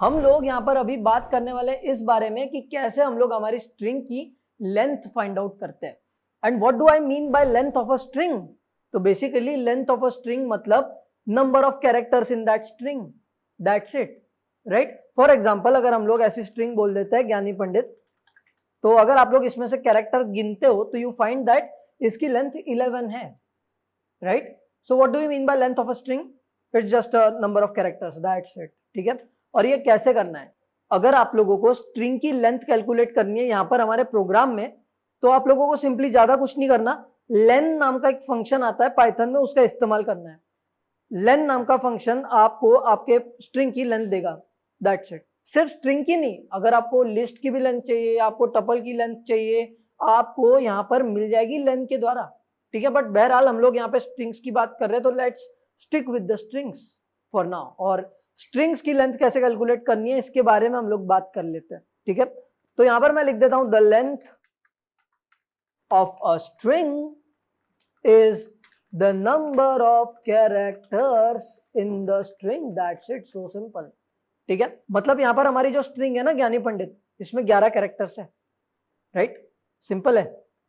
हम लोग यहाँ पर अभी बात करने वाले इस बारे में कि कैसे हम लोग हमारी स्ट्रिंग की लेंथ फाइंड आउट करते हैं। And what do I mean by length of a string? तो basically length of a string मतलब number of characters in that string, that's it, right. For example अगर हम लोग ऐसी स्ट्रिंग बोल देते हैं ज्ञानी पंडित, तो अगर आप लोग इसमें से कैरेक्टर गिनते हो तो यू फाइंड दैट इसकी लेंथ 11 है, right. So what do you mean by length of a string? It's just a number of characters, that's it, ठीक है। और ये कैसे करना है? अगर आप लोगों को स्ट्रिंग की लेंथ कैलकुलेट करनी है यहाँ पर हमारे प्रोग्राम में, तो आप लोगों को सिंपली ज्यादा कुछ नहीं करना, लेन नाम का एक फंक्शन आता है पाइथन में, उसका इस्तेमाल करना है। लेन नाम का फंक्शन आपको आपके स्ट्रिंग की लेंथ देगा, दैट्स इट। सिर्फ स्ट्रिंग की नहीं, अगर आपको लिस्ट की भी लेंथ चाहिए, आपको टपल की लेंथ चाहिए, आपको यहाँ पर मिल जाएगी लेंथ के द्वारा, ठीक है। बट बहरहाल हम लोग यहाँ पे स्ट्रिंग्स की बात कर रहे हैं, तो let's stick with the strings for now. और स्ट्रिंग्स की लेंथ कैसे कैलकुलेट करनी है इसके बारे में हम लोग बात कर लेते हैं, ठीक है। तो यहां पर मैं लिख देता हूं the length of a string is the number of characters in the string, that's it, so simple, ठीक है। मतलब यहां पर हमारी जो स्ट्रिंग है ना ज्ञानी पंडित, इसमें 11 कैरेक्टर्स है, राइट, सिंपल है।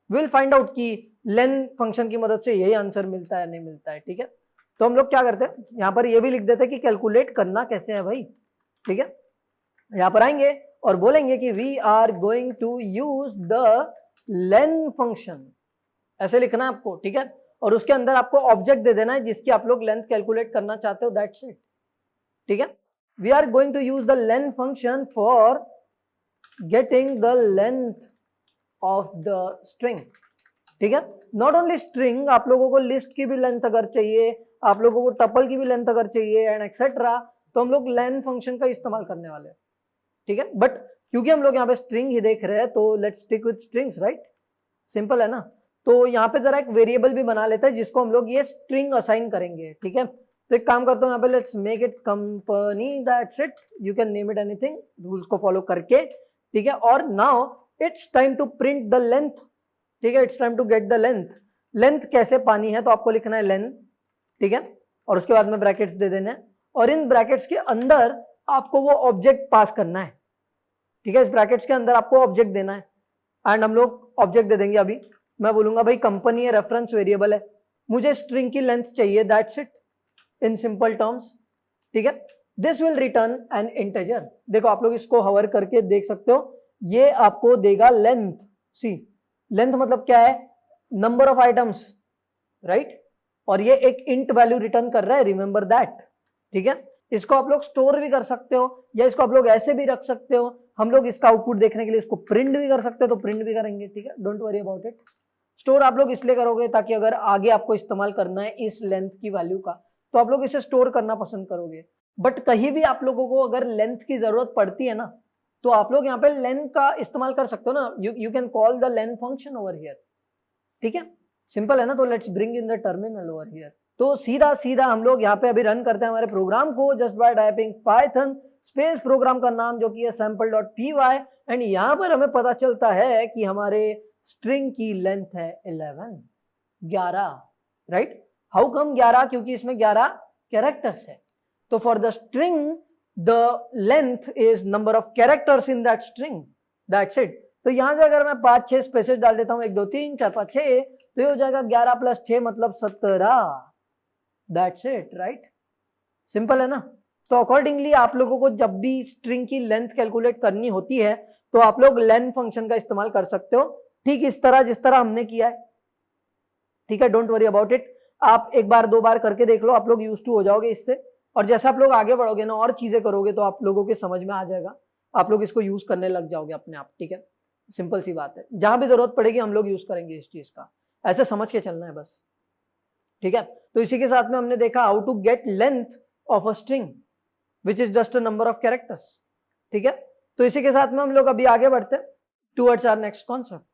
विल फाइंड आउट की लेन फंक्शन की मदद से यही आंसर मिलता है नहीं मिलता है, ठीक है। तो हम लोग क्या करते हैं, यहां पर ये भी लिख देते हैं कि कैलकुलेट करना कैसे है भाई, ठीक है। यहां पर आएंगे और बोलेंगे कि we are going to use the len function, ऐसे लिखना है आपको, ठीक है। और उसके अंदर आपको ऑब्जेक्ट दे देना है जिसकी आप लोग लेंथ कैलकुलेट करना चाहते हो, दैट्स इट, ठीक है। We are going to use the len function for getting the length of the string, ठीक है। नॉट ओनली स्ट्रिंग, आप लोगों को लिस्ट की भी लेंथ अगर चाहिए, आप लोगों को टपल की भी लेंथ अगर चाहिए एंड एक्सेट्रा, तो हम लोग लेन फंक्शन का इस्तेमाल करने वाले हैं, ठीक है। बट क्योंकि हम लोग यहाँ पे स्ट्रिंग ही देख रहे हैं तो let's stick with strings, right, simple है ना। तो यहाँ पे जरा एक वेरिएबल भी बना लेते हैं जिसको हम लोग ये स्ट्रिंग असाइन करेंगे, ठीक है। तो एक काम करता हूँ यहाँ पे, let's make it company, that's it, you can name it anything, rules को फॉलो करके, ठीक है। और now it's time to print the length, ठीक है, it's time to get the length. Length कैसे पानी है, तो आपको लिखना है लेंथ, ठीक है, और उसके बाद में ब्रैकेट्स दे देने हैं, और इन ब्रैकेट्स के अंदर आपको वो ऑब्जेक्ट पास करना है, ठीक है। इस ब्रैकेट्स के अंदर आपको ऑब्जेक्ट देना है एंड हम लोग ऑब्जेक्ट दे देंगे। अभी मैं बोलूंगा भाई कंपनी है, रेफरेंस वेरिएबल है, मुझे स्ट्रिंग की लेंथ चाहिए, that's it, in simple terms, ठीक है। This will return N integer, देखो आप लोग इसको हवर करके देख सकते हो, ये आपको देगा लेंथ, सी लेंथ मतलब क्या है, नंबर ऑफ आइटम्स, राइट, और ये एक इंट वैल्यू रिटर्न कर रहा है, रिमेंबर दैट, ठीक है। इसको आप लोग स्टोर भी कर सकते हो या इसको आप लोग ऐसे भी रख सकते हो, हम लोग इसका आउटपुट देखने के लिए इसको प्रिंट भी कर सकते हो तो प्रिंट भी करेंगे, ठीक है, don't worry about it. Store आप लोग इसलिए करोगे ताकि अगर आगे आपको इस्तेमाल करना है इस लेंथ की वैल्यू का, तो आप लोग इसे स्टोर करना पसंद करोगे। बट कहीं भी आप लोगों को अगर लेंथ की जरूरत पड़ती है ना, तो आप लोग यहाँ पे लेंथ का इस्तेमाल कर सकते हो ना, you can call the length function over here, ठीक है, सिंपल है ना। तो let's bring in the terminal over here. तो सीधा सीधा हम लोग यहाँ पे अभी रन करते हैं हमारे प्रोग्राम को, just by typing Python space program का नाम जो कि है sample.py, एंड यहाँ पर हमें पता चलता है कि हमारे स्ट्रिंग की लेंथ है 11, राइट। How come 11? क्योंकि इसमें 11 कैरेक्टर्स है, तो for the string the length is number of characters in that string, that's it. तो यहां से अगर मैं 5-6 स्पेसेस डाल देता हूं, 1 2 3 4 5 6, तो ये हो जाएगा 11 + 6 मतलब 17, दैट्स इट, राइट, सिंपल है ना। तो अकॉर्डिंगली आप लोगों को जब भी स्ट्रिंग की लेंथ कैलकुलेट करनी होती है तो आप लोग लेन फंक्शन का इस्तेमाल कर सकते हो, ठीक इस तरह जिस तरह हमने किया है, ठीक है, डोंट वरी अबाउट इट। आप एक बार 2 बार करके देख लो, आप लोग यूज टू हो जाओगे इससे, और जैसे आप लोग आगे बढ़ोगे ना और चीजें करोगे तो आप लोगों के समझ में आ जाएगा, आप लोग इसको यूज करने लग जाओगे अपने आप, ठीक है, सिंपल सी बात है। जहां भी जरूरत पड़ेगी हम लोग यूज करेंगे इस चीज का, ऐसे समझ के चलना है बस, ठीक है। तो इसी के साथ में हमने देखा how to get length of a string which is just a number of characters, ठीक है। तो इसी के साथ में हम लोग अभी आगे बढ़ते हैं टुवर्ड्स आवर नेक्स्ट कॉन्सेप्ट।